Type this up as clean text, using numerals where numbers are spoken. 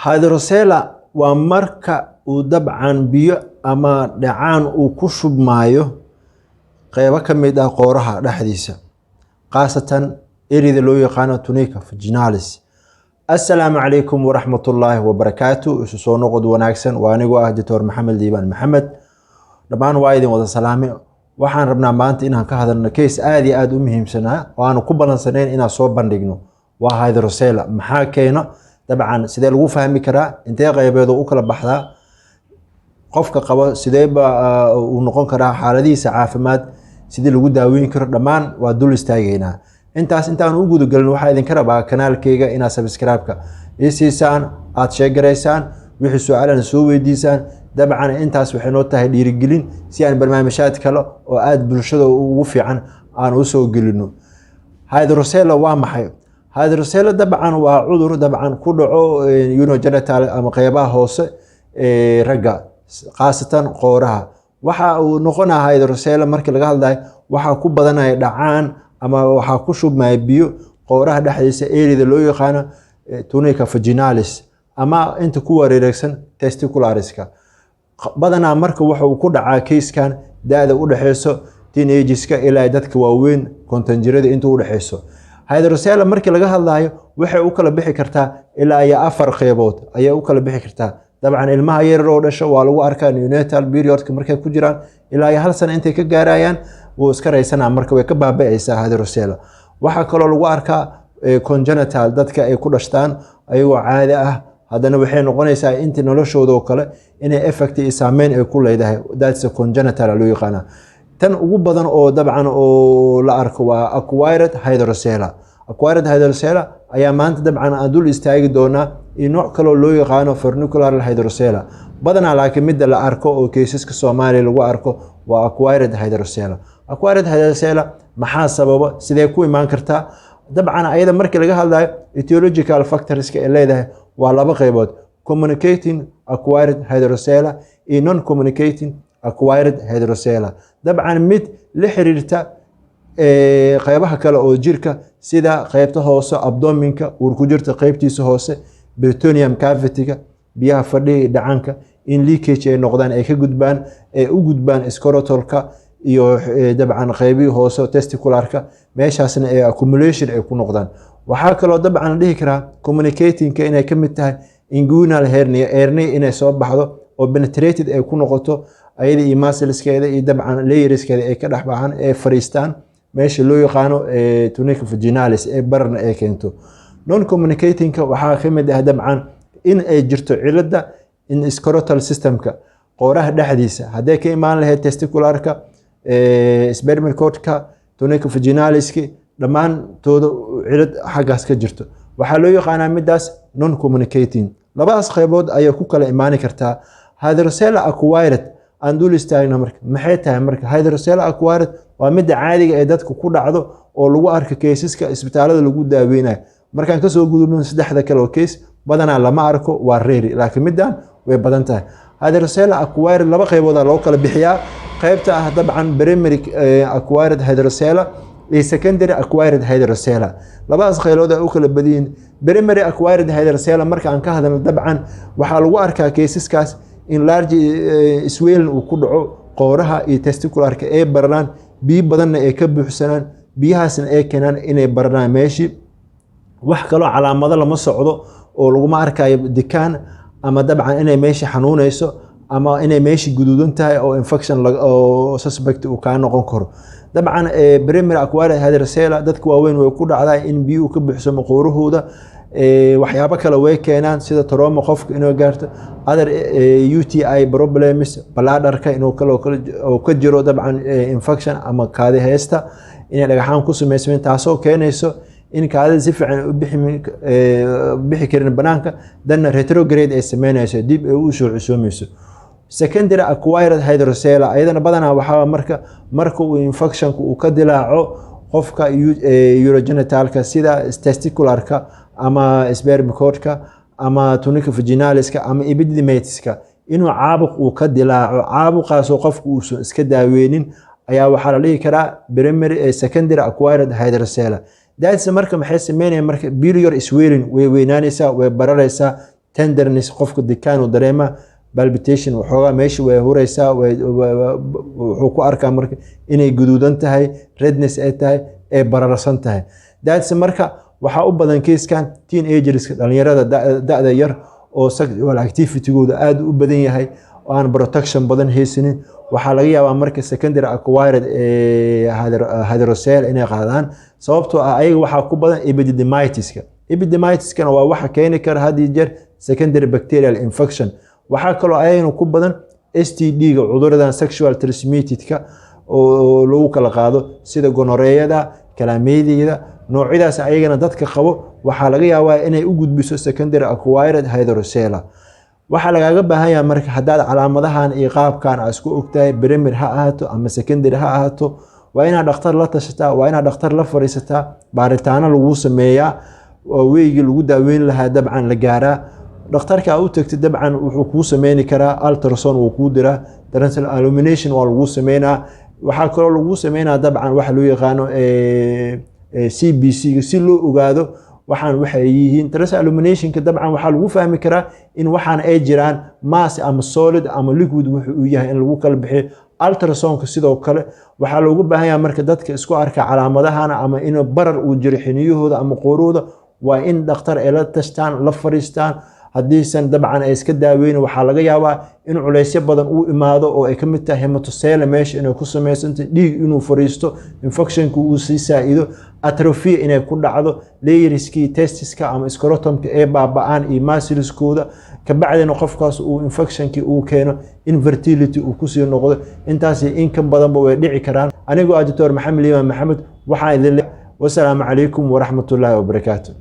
hydrocele waa marka uu dabcan biyo ama dhacaan uu ku shubmaayo qaybo ka mid ah qooraha dhexdiisa, khaasatan ereyada loo yaqaano tunica vaginalis. Assalaamu calaykum waraxmatullaahi wabarakaatu. Isu soo noqod wanaagsan. Waa anigoo ah Dr. Maxamed Liibaan Maxamed. Dhammaan waa idin wada salaamay. Waxaan rabnaa maanta inaan ka hadalno case aad iyo aad u muhiimsanaa oo aan ku balansanayn inaan soo bandhigno. Waa hydrocele. Maxaa keeno? dabcan sidee lagu fahmi karaa? Intee qaybeed u kala baxdaa? Qofka qabo sidee ba uu noqon karaa xaaladiisa caafimaad? Sidee lagu daaweyn karo? Dhammaan waa dul istaageynaa. intaan u guda galin waxaa idin ka rabaa kanaalkayga inaad subscribe-ka siisaan, aad sheegaraysaan, wixii su'aalan soo weydiisaan. dabcan intaas waxay noo tahay dhiirigelin si aan barnaamijyaad kale oo aad bulshada ugu fiican aan u soo gelino. Hydrocele waa maxay? Hydrocele dabcan waa cudur dabcan ku dhaco urogenital ama qaybaha hoose ee ragga, khaasatan qooraha. waxa uu noqonayaa hydrocele markii laga hadlayo waxa ku badanaya dhacaan ama waxa ku shubmaya biyo qooraha dhexdiisa ereyada loo yaqaano tunica vaginalis ama inta ku wareeraysan testicularis-ka. badanaa marka waxa uu ku dhacaa case-kan da'da u dhaxayso teenagers-ka ilaa dadka waaweyn kontanjirada inta u dhaxayso. Hydrocele markii laga hadlayo waxay u kala bixi kartaa ilaa iyo 4 qaybood ayay u kala bixi kartaa. dabcan ilmaha yar oo dhasho waa lagu arkaa neonatal period-ka markay ku jiraan ilaa iyo 1 sano intay ka gaarayaan wuu iska raysanaa, marka way ka baaba'aysaa hydrocele. waxaa kaloo lagu arkaa congenital dadka ay ku dhashtaan ayagoo caadi ah, haddana waxay noqonaysaa intii noloshooda oo kale inay effect iyo saameyn ay ku leedahay. that's congenital loo yaqaana. tan ugu badan oo dabcan oo la arko waa acquired hydrocele. acquired hydrocele ayaa maanta dabcan aan dul istaagi doonaa iyo nooc kale oo loo yaqaano furnicular hydrocele. badanaa laakiin midda la arko oo kaysaska Soomaaliya lagu arko waa acquired hydrocele. acquired hydrocele maxaa sababa? sidee ku imaan kartaa? dabcan ayada markii laga hadlayo etiological factors-ka ay leedahay waa 2 qaybood: communicating acquired hydrocele iyo non communicating acquired hydrocele. dabcan mid la xiriirta qaybaha kale oo jirka sida qaybta hoose abdominka, uur ku jirta qaybtiisa hoose, peritoneum cavity-ga, biyaha fadhiga dhacanka in leakage ay noqdaan, ay ka gudbaan, ay u gudbaan scrotal-ka iyo dabcan qaybihii hoose testicular-ka, meeshaasna ay accumulation ay ku noqdaan. waxaa kaloo dabcan dhihi karaa communicating-ka inay ka mid tahay inguinal hernia inay soo baxdo oo penetrated ay ku noqoto ayada iyo muscles-keeda iyo dabcan layerskeeda ay ka dhex baxaan ee fariistaan meesha loo yaqaano tunica vaginalis ee barna ay keento. non communicating-ka waxaa ka mid ah dabcan in ay jirto cilada in scrotal system-ka qooraha dhexdiisa hadday ka imaan lahayd testicular-ka, spermal cord-ka, tunica vaginalis-ka, dhammaantooda cilad xaggaas ka jirto waxaa loo yaqaanaa midaas non communicating. labadaas qaybood ayay ku kala imaan kartaa. hydrocele acquired aan dul istaagna marka maxay tahay? marka hydrocele acquired waa midda caadiga ee dadka ku dhacdo oo lagu arko kaysaska isbitaalada lagu daaweynayo. markaan kasoo gudubno 3 kale oo case badanaa lama arko, waa rare, laakiin middan way badan tahay. hydrocele acquired 2 qaybood loo kala bixiyaa. qaybta ah dabcan primary acquired hydrocele iyo secondary acquired hydrocele. labadaas qaybood ay u kala badiyeen. primary acquired hydrocele marka aan ka hadalno dabcan waxaa lagu arkaa kaysaskaas in large swelling uu ku dhaco qooraha iyo testicular-ka ay barnaan, biyo badanna ay ka buuxsanaan, biyahaasna ay keenaan inay barnaan meeshii. wax kaloo calaamado lama socdo oo laguma arkayo dikaan ama dabcan inay meeshii xanuunayso ama inay meeshii guduudan tahay oo infection oo suspect uu ka noqon karo. dabcan primary acquired hydrocele dadka waaweyn way ku dhacdaa in biyo ka buuxsamo qoorahooda. waxyaabo kale way keenaan sida trauma qofka inuu gaarto, other UTI problems, bladder-ka inuu kale oo ka jiro dabcan infection ama kaadi haysta inay dhagaxaan ku sameysmeen, taasoo keenayso in kaadida si fiican u bixi karin banaanka, danna retrograde ay sameynayso, dib ay u soo cusoomayso. secondary acquired hydrocele ayadana badanaa waxaa marka uu infection-ku uu ka dilaaco qofka urogenital-ka sida testicular-ka ama spermal cord-ka ama tunica vaginalis-ka ama epididymitis-ka inuu caabuq uu ka dilaaco. caabuqaasoo qofku uusan iska daaweynin ayaa waxaa la dhihi karaa primary secondary acquired hydrocele. daadisa marka maxay sameynayaan? marka biliary swelling way weynaanaysaa, way bararaysaa, tenderness qofka dekaan uu dareema palpitation waxoogaa meesha way huraysaa wuxuu ku arkaa marka inay guduudan tahay redness ay tahay ee bararsan tahay daadse marka waxaa u badan keyskan teenagerska dhalinyarada da'da yar oo sexual activity-gooda aad u badan yahay oo aan protection badan haysanin waxaa laga yaabaa marka secondary acquired hydrocele inay qaadaan sababtoo ah ayaga waxaa ku badan epididymitis-ka epididymitis-kana waa waxa keeni kara had iyo jeer secondary bacterial infection waxaa kaloo ayagana ku badan STD-ga cuduradan sexual transmitted-ka oo lagu kala qaado sida gonorrhea-da kalaameyda noocyadaas ayagana dadka qabo waxaa laga yaabaa inay u gudbiso secondary acquired hydrocele waxaa lagaaga baahan yahay marka haddaad calaamadahan iyo qaabkan aad isku ogtahay primary ha ahaato ama secondary ha ahaato waa inaad dhakhtar la tashataa waa inaad dhakhtar la fariisataa baaritaano lagu sameeyaa oo weygii lagu daaweyn lahaa dabcan la gaaraa dhakhtarka aad u tagtay dabcan wuxuu kuu sameyni karaa ultrasound wuu kuu diraa transl illumination waa lagu sameynaa waxaa kaloo lagu sameynaa dabcan waxa loo yaqaano CBC si loo ogaado waxaan waxay yihiin transl illuminationka dabcan waxaa lagu fahmi karaa in waxaan ay jiraan mass ama solid ama liquid wuxuu yahay in lagu kala bixiyo ultrasoundka sidoo kale waxaa loogu baahan yahay marka dadka isku arka calaamadahan ama in barar uu jiro xiniyahooda ama qoorooda waa in dhakhtar ay la tashtaan la fariistaan haddiisan dabcan ay iska daaweyn waxaa laga yaabaa in culaysyo badan uu imaado oo ay ka mid tahay hematocele meesha inay ku samaysantay dhiig inuu fariisto infectionka uu sii saa'ido atrophy inay ku dhacdo layerskii testiska ama scrotumka ee baaba'aan iyo muscleskooda kabacdina qofkaas uu infectionkii uu keeno infertility uu kusii noqdo intaas in ka badanba way dhici karaan anigoo ah Dr. Maxamed Liimaan Maxamed waxaan idin leeyahay wassalaamu calaykum waraxmatullaahi wabarakaatuh